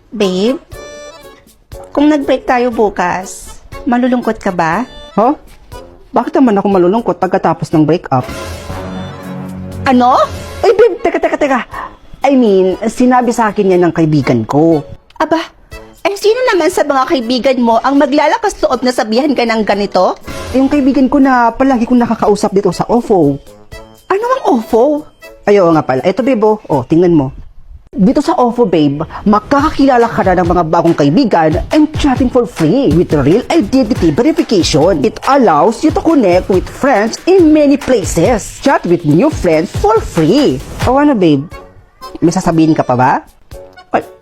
Babe, kung nag-break tayo bukas, malulungkot ka ba? Ha? Bakit naman ako malulungkot pagkatapos ng breakup? Ano? Ay, babe, teka. I mean, sinabi sa akin yan ng kaibigan ko. Aba, sino naman sa mga kaibigan mo ang maglalakas loob na sabihan ka ng ganito? Yung kaibigan ko na palagi kong nakakausap dito sa OFO. Ano ang OFO? Ay, oo nga pala. Eto, babe, oh, tingnan mo. Dito sa OFO, babe, makakakilala ka na ng mga bagong kaibigan and chatting for free with real identity verification. It allows you to connect with friends in many places. Chat with new friends for free. O ano, babe? May sasabihin ka pa ba?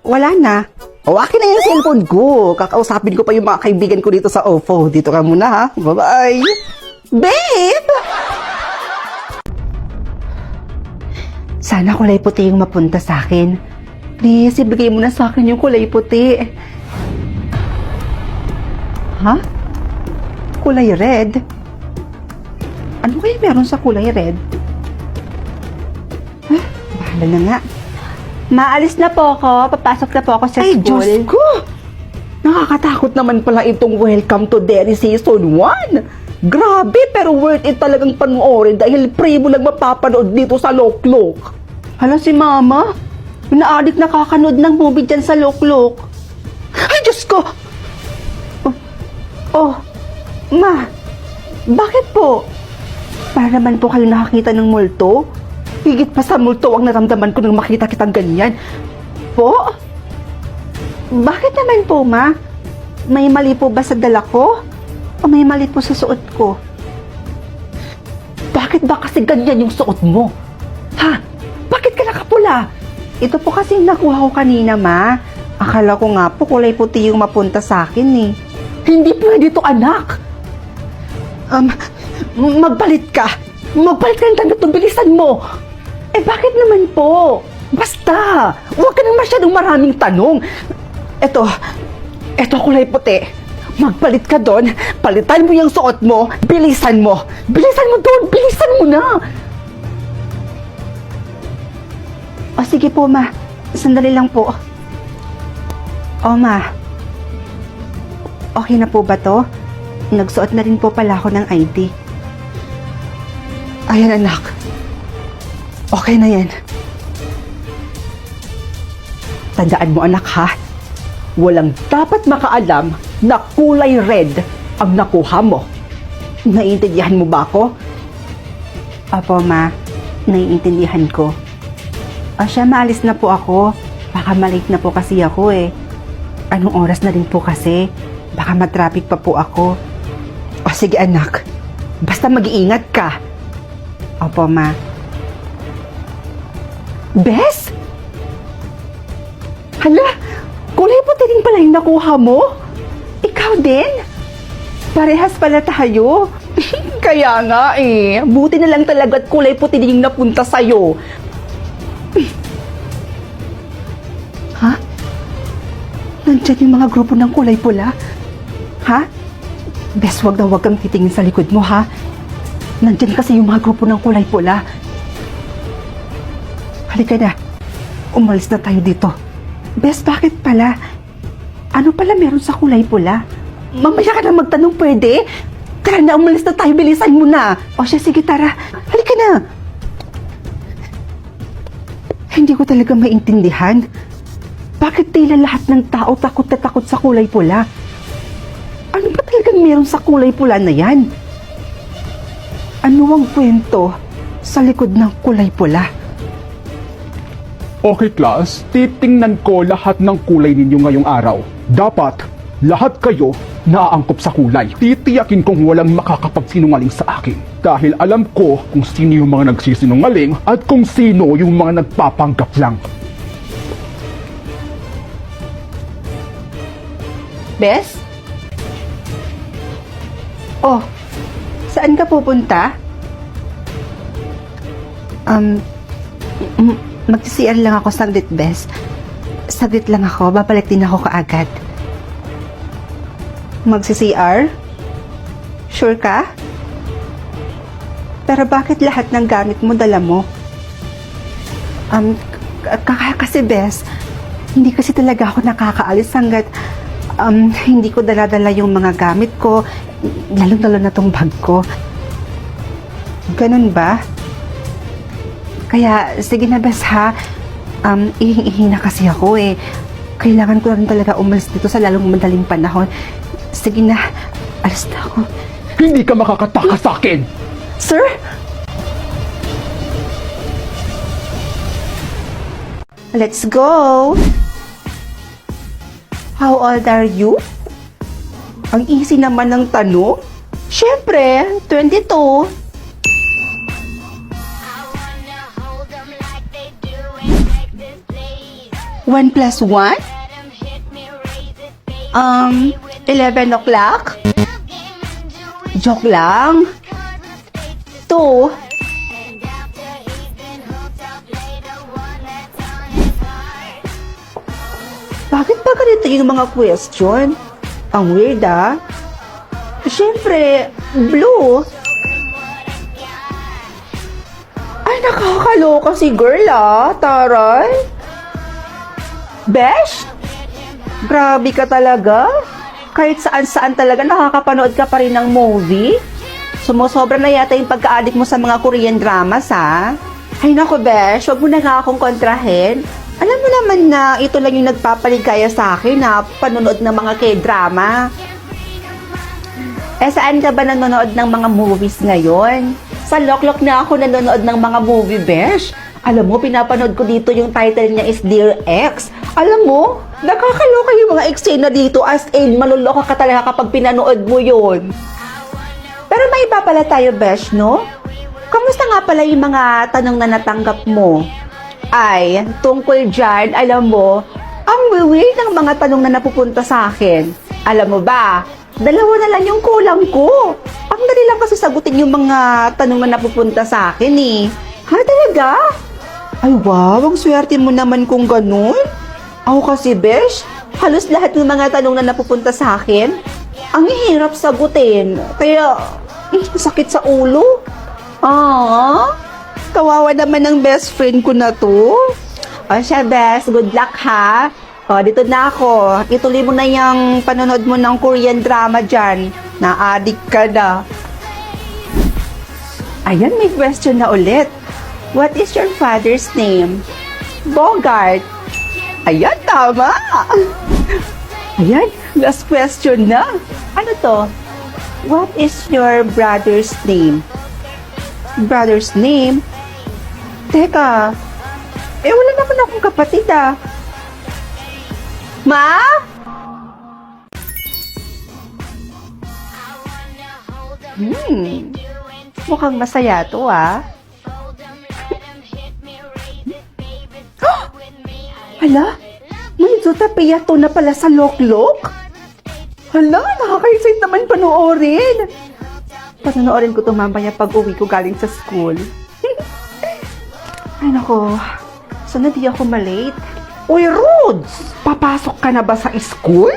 Wala na. O, akin na yung cellphone ko. Kakausapin ko pa yung mga kaibigan ko dito sa OFO. Dito ka muna, ha? Bye-bye. Babe! Sana kulay puti yung mapunta sa akin. Please, ibigay mo na sa akin yung kulay puti. Ha? Kulay red? Ano kaya meron sa kulay red? Bahala na nga. Maalis na po ako. Papasok na po ako sa Ay, school. Diyos ko! Nakakatakot naman pala itong Welcome to Derry Season 1. Grabe, pero worth it talagang panoorin dahil free mo lang mapapanood dito sa Loklok. Hala si Mama. Naadik nakakanood ng movie dyan sa Loklok. Ay, Diyos ko! Ma, bakit po? Para naman po kayo nakakita ng multo? Higit pa sa multo ang naramdaman ko nang makita kitang ganyan. Po? Bakit naman po, Ma? May mali po ba sa dala ko? O may mali po sa suot ko? Bakit ba kasi ganyan yung suot mo? Ha? Bakit ka nakapula? Ito po kasi nakuha ko kanina, Ma. Akala ko nga po kulay puti yung mapunta sa akin eh. Hindi pwede to, anak. Magpalit ka. Magpalit ka ng tanggap to, bilisan mo. Eh bakit naman po? Basta, huwag ka nang masyadong maraming tanong. Eto kulay puti. Magpalit ka doon, palitan mo yung suot mo, bilisan mo. Bilisan mo doon, bilisan mo na. O sige po, Ma. Sandali lang po. O, Ma. Okay na po ba to? Nagsuot na rin po pala ako ng ID. Ayan, anak. Okay na yan. Tandaan mo, anak, ha? Walang dapat makaalam na kulay red ang nakuha mo. Naiintindihan mo ba ako? Opo, Ma. Naiintindihan ko. O siya, maalis na po ako. Baka malate na po kasi ako eh. Anong oras na rin po kasi? Baka matraffic pa po ako. O sige, anak. Basta mag-iingat ka. Opo, Ma. Bes? Hala, kulay puti rin pala yung nakuha mo? Ikaw din? Parehas pala tayo. Kaya nga eh, buti na lang talaga at kulay puti din yung napunta sa'yo. Ha? Nandyan yung mga grupo ng kulay pula? Ha? Bes, wag kang titingin sa likod mo, ha? Nandyan kasi yung mga grupo ng kulay pula. Halika na. Umalis na tayo dito. Bes, bakit pala? Ano pala meron sa kulay pula? Mamaya ka na magtanong, pwede? Tara na, umalis na tayo, bilisan mo na. O siya, sige, tara. Halika na. Hindi ko talaga maintindihan. Bakit tila lahat ng tao takot na takot sa kulay pula? Ano ba talagang meron sa kulay pula na yan? Ano ang kwento sa likod ng kulay pula? Okay class, titingnan ko lahat ng kulay ninyo ngayong araw. Dapat, lahat kayo naaangkop sa kulay. Titiyakin kong walang makakapagsinungaling sa akin. Dahil alam ko kung sino yung mga nagsisinungaling at kung sino yung mga nagpapanggap lang. Bes? Oh, saan ka pupunta? Mag-CR lang ako saglit, Bes. Saglit lang ako, babalik din ako kaagad. Mag-CR? Sure ka? Pero bakit lahat ng gamit mo dala mo? Kasi, Bes, Hindi kasi talaga ako nakakaalis hanggat hindi ko dala-dala yung mga gamit ko, lalong-lalo na tong bag ko. Ganun ba? Kaya, sige na bes ha. Ihing-ihi na kasi ako eh. Kailangan ko na rin talaga umalis dito sa lalong madaling panahon. Sige na, alis na ako. Hindi ka makakatakas sa akin! Sir? Let's go! How old are you? Ang easy naman ng tanong. Siyempre, 22. One plus one? 11 o'clock? Joke lang. 2. Bakit ba ganito yung mga question? Ang weird ah. Siyempre, blue. Ay, nakakaloka si girl ah, taray. Besh? Grabe ka talaga. Kahit saan-saan talaga nakakapanood ka pa rin ng movie. Sumusobra na yata yung pagka-addict mo sa mga Korean dramas ha. Ay nako Besh, wag mo na nga akong kontrahin. Alam mo naman na ito lang yung nagpapaligaya sa akin na panonood ng mga K-drama. Saan ka ba nanonood ng mga movies ngayon? Sa Loklok na ako nanonood ng mga movie, Besh. Alam mo, pinapanood ko dito yung title niya is Dear Ex. Alam mo, nakakaloka yung mga eksena dito as in, maluloka ka talaga kapag pinanood mo yun. Pero may iba pala tayo, Besh, no? Kamusta nga pala yung mga tanong na natanggap mo? Ay, tungkol dyan, alam mo, ang weird ng mga tanong na napupunta sa akin. Alam mo ba, 2 na lang yung kulang ko. Ang dali lang kasi sagutin yung mga tanong na napupunta sa akin eh. Ha, talaga? Ay, wow, ang swerte mo naman kung ganun. Ako kasi, Besh, halos lahat ng mga tanong na napupunta sa akin, ang hirap sagutin. Kaya, sakit sa ulo. Kawawa naman ng best friend ko na to. O siya, Bes, good luck ha. O, dito na ako. Ituloy mo na yung panonood mo ng Korean drama dyan. Na-addict ka na. Ayan, may question na ulit. What is your father's name? Bogart. Ayan, tama. Ayan, last question na. Ano to? What is your brother's name? Brother's name? Teka, wala naman akong kapatid ah. Ma? Mukhang masaya to ah. Hala, may Zootopia to na pala sa Loklok? Hala, nakaka-excite naman panoorin. Panoorin ko to mamaya pag uwi ko galing sa school. Ay nako, sana di ako malate. Uy, Rods! Papasok ka na ba sa school?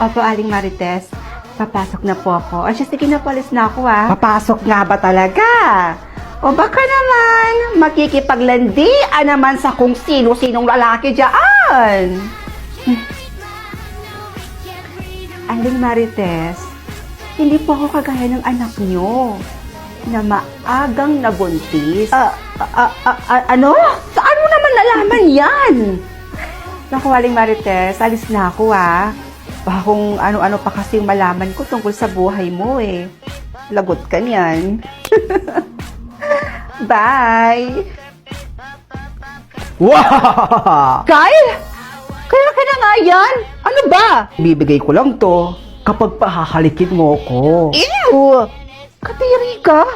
Opo, Aling Marites. Papasok na po ako. Ay, sige na, palis na ako ah. Papasok nga ba talaga? O baka naman, makikipaglandian naman sa kung sino-sinong lalaki dyan. Aling Marites, hindi po ako kagaya ng anak nyo na maagang nabuntis. Ano? Saan mo naman nalaman yan? Naku, Aling Marites, alis na ako ah. Baka kung ano-ano pa kasi yung malaman ko tungkol sa buhay mo eh. Lagot ka niyan. Bye! Wow! Kyle! Kaya ka na nga yan? Ano ba? Bibigay ko lang to kapag pahahalikin mo ko. Ew! Katiri ka?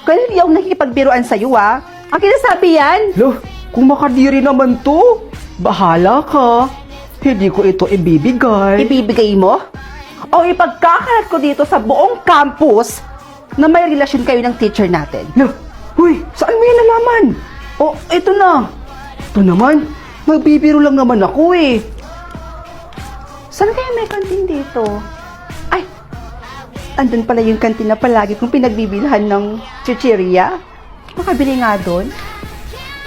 Kaya hindi ako nakikipagbiruan sa'yo ah. Ang kinasabi yan? Loh, kung makadiri naman to, bahala ka. Hindi ko ito ibibigay. Ibibigay mo? O ipagkakalat ko dito sa buong campus na may relasyon kayo ng teacher natin? Loh, uy, saan mo yan nalaman? Oh, ito na. Ito naman, magbibiro lang naman ako eh. Saan kaya may kantin dito? Ay, andun pala yung kantin na palagi kong pinagbibilhan ng chichirya. Makabili nga doon.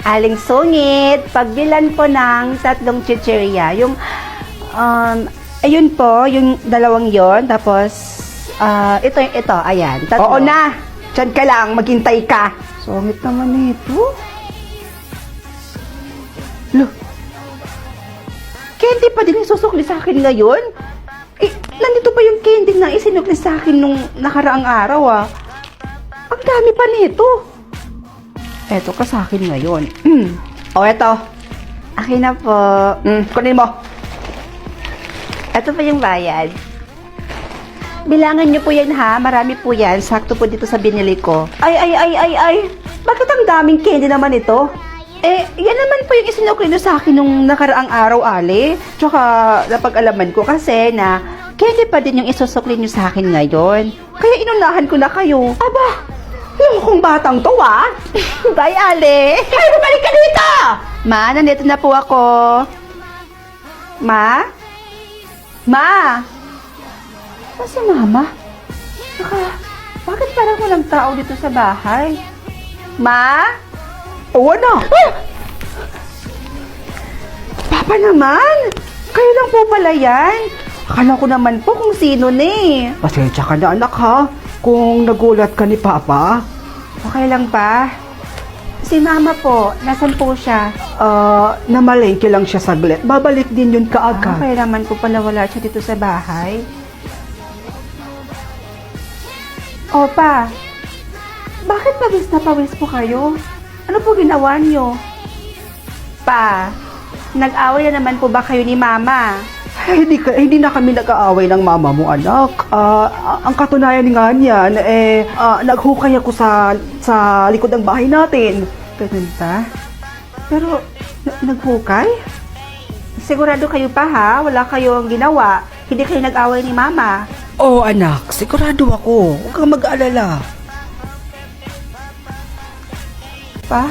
Aling sungit, pagbilan po ng 3 chichirya. Yung, ayun po, yung 2 yon. Tapos, ito, ayan. 3. Oo na! Diyan ka lang, maghintay ka. Sungit naman ito. Lo, candy pa din yung susukli sa akin ngayon? Eh, nandito pa yung candy na isinukli sa akin nung nakaraang araw, ah. Ang dami pa nito. Eto ka sa akin ngayon. O, eto. Akin na po. Kunin mo. Ito pa yung bayad. Bilangan niyo po yan ha. Marami po yan. Sakto po dito sa binili ko. Ay. Bakit ang daming candy naman ito? Eh, yan naman po yung isinukli niyo sa akin nung nakaraang araw, Ali. Tsaka, napag-alaman ko kasi na candy pa din yung isusukli niyo sa akin ngayon. Kaya inunahan ko na kayo. Aba, Lokong batang to, ah. bye, Ali. Ay, bumalik ka dito! Ma, nandito na po ako. Ma? Ma? Saan si Mama? Saka, bakit parang walang tao dito sa bahay? Ma? Oo na. Papa naman! Kayo lang po pala yan. Akala ko naman po kung sino ni. Pasensya ka na, anak, ha? Kung nagulat ka ni Papa. Okay lang pa. Si Mama po, nasan po siya? Namalengke lang siya saglit. Babalik din yun kaagad. Okay naman po pala wala siya dito sa bahay. Opa, bakit pawis na pawis po kayo? Ano po ginawa niyo? Pa, nag-away na naman po ba kayo ni Mama? Hindi na kami nag-aaway ng mama mo, anak. Ang katunayan nga niyan, naghukay ako sa likod ng bahay natin. Ganun ba? Pero, naghukay? Sigurado kayo pa ha? Wala kayong ginawa? Hindi kayo nag-away ni Mama? Oo, anak. Sigurado ako. Huwag kang mag-aalala. Pa?